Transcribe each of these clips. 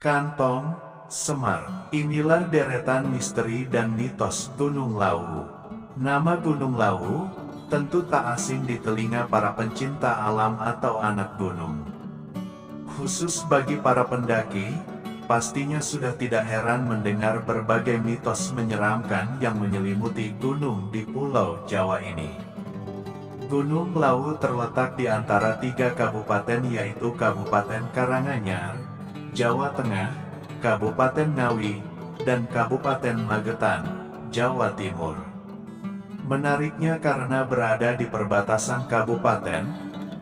Kantong, Semar. Inilah deretan misteri dan mitos Gunung Lawu. Nama Gunung Lawu tentu tak asing di telinga para pencinta alam atau anak gunung. Khusus bagi para pendaki, pastinya sudah tidak heran mendengar berbagai mitos menyeramkan yang menyelimuti gunung di Pulau Jawa ini. Gunung Lawu terletak di antara 3 kabupaten, yaitu Kabupaten Karanganyar, Jawa Tengah, Kabupaten Ngawi, dan Kabupaten Magetan, Jawa Timur. Menariknya karena berada di perbatasan kabupaten,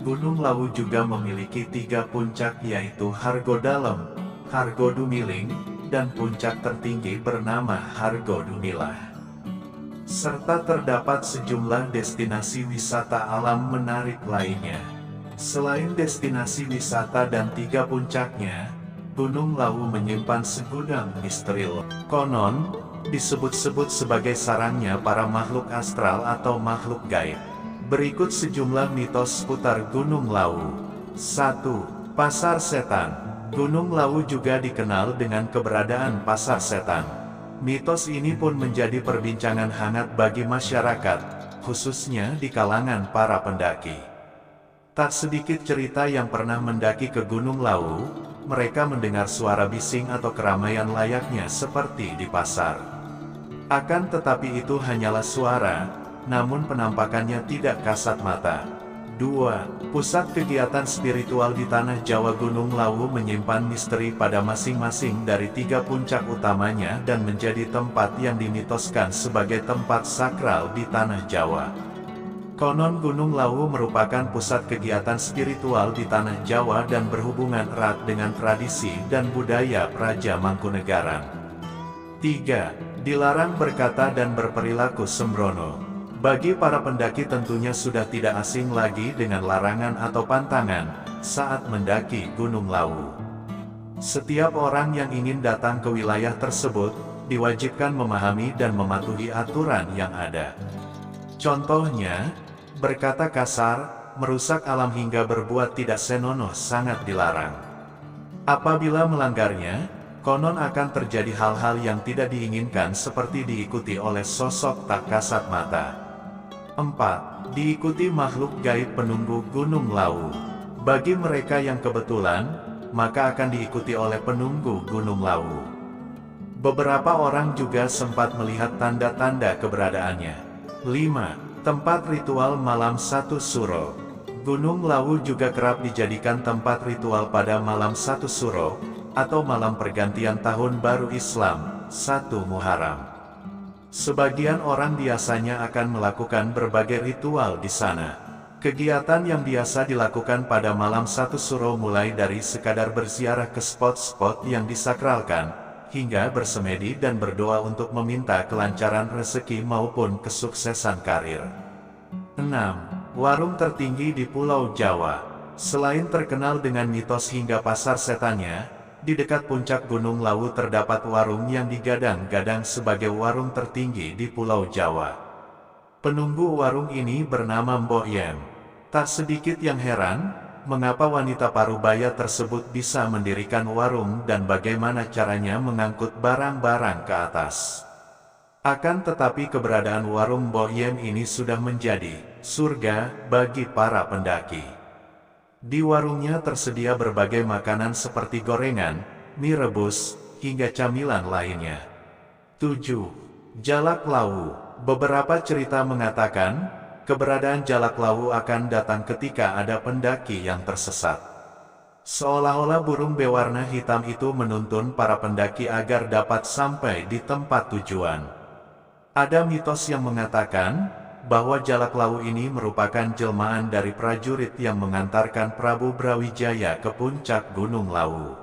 Gunung Lawu juga memiliki 3 puncak, yaitu Hargodalem, Hargodumiling, dan puncak tertinggi bernama Hargodumilah. Serta terdapat sejumlah destinasi wisata alam menarik lainnya. Selain destinasi wisata dan 3 puncaknya, Gunung Lawu menyimpan segudang misteri. Konon, disebut-sebut sebagai sarangnya para makhluk astral atau makhluk gaib. Berikut sejumlah mitos seputar Gunung Lawu. 1. Pasar Setan. Gunung Lawu juga dikenal dengan keberadaan Pasar Setan. Mitos ini pun menjadi perbincangan hangat bagi masyarakat, khususnya di kalangan para pendaki. Tak sedikit cerita yang pernah mendaki ke Gunung Lawu, mereka mendengar suara bising atau keramaian layaknya seperti di pasar. Akan tetapi itu hanyalah suara, namun penampakannya tidak kasat mata. 2. Pusat kegiatan spiritual di Tanah Jawa. Gunung Lawu menyimpan misteri pada masing-masing dari 3 puncak utamanya dan menjadi tempat yang dimitoskan sebagai tempat sakral di Tanah Jawa. Konon Gunung Lawu merupakan pusat kegiatan spiritual di Tanah Jawa dan berhubungan erat dengan tradisi dan budaya Praja Mangkunegaran. 3. Dilarang berkata dan berperilaku sembrono. Bagi para pendaki tentunya sudah tidak asing lagi dengan larangan atau pantangan saat mendaki Gunung Lawu. Setiap orang yang ingin datang ke wilayah tersebut diwajibkan memahami dan mematuhi aturan yang ada. Contohnya, berkata kasar, merusak alam hingga berbuat tidak senonoh sangat dilarang. Apabila melanggarnya, konon akan terjadi hal-hal yang tidak diinginkan seperti diikuti oleh sosok tak kasat mata. 4. Diikuti makhluk gaib penunggu Gunung Lawu. Bagi mereka yang kebetulan, maka akan diikuti oleh penunggu Gunung Lawu. Beberapa orang juga sempat melihat tanda-tanda keberadaannya. 5. Tempat ritual malam 1 Suro. Gunung Lawu juga kerap dijadikan tempat ritual pada malam 1 Suro, atau malam pergantian tahun baru Islam, 1 Muharram. Sebagian orang biasanya akan melakukan berbagai ritual di sana. Kegiatan yang biasa dilakukan pada malam 1 Suro mulai dari sekadar berziarah ke spot-spot yang disakralkan, hingga bersemedi dan berdoa untuk meminta kelancaran rezeki maupun kesuksesan karir. 6. Warung tertinggi di Pulau Jawa. Selain terkenal dengan mitos hingga pasar setannya, di dekat puncak Gunung Lawu terdapat warung yang digadang-gadang sebagai warung tertinggi di Pulau Jawa. Penunggu warung ini bernama Mbok Yem. Tak sedikit yang heran, mengapa wanita parubaya tersebut bisa mendirikan warung dan bagaimana caranya mengangkut barang-barang ke atas. Akan tetapi keberadaan warung Mbok Yem ini sudah menjadi surga bagi para pendaki. Di warungnya tersedia berbagai makanan seperti gorengan, mie rebus, hingga camilan lainnya. 7. Jalak Lawu. Beberapa cerita mengatakan, keberadaan Jalak Lawu akan datang ketika ada pendaki yang tersesat. Seolah-olah burung berwarna hitam itu menuntun para pendaki agar dapat sampai di tempat tujuan. Ada mitos yang mengatakan bahwa Jalak Lawu ini merupakan jelmaan dari prajurit yang mengantarkan Prabu Brawijaya ke puncak Gunung Lawu.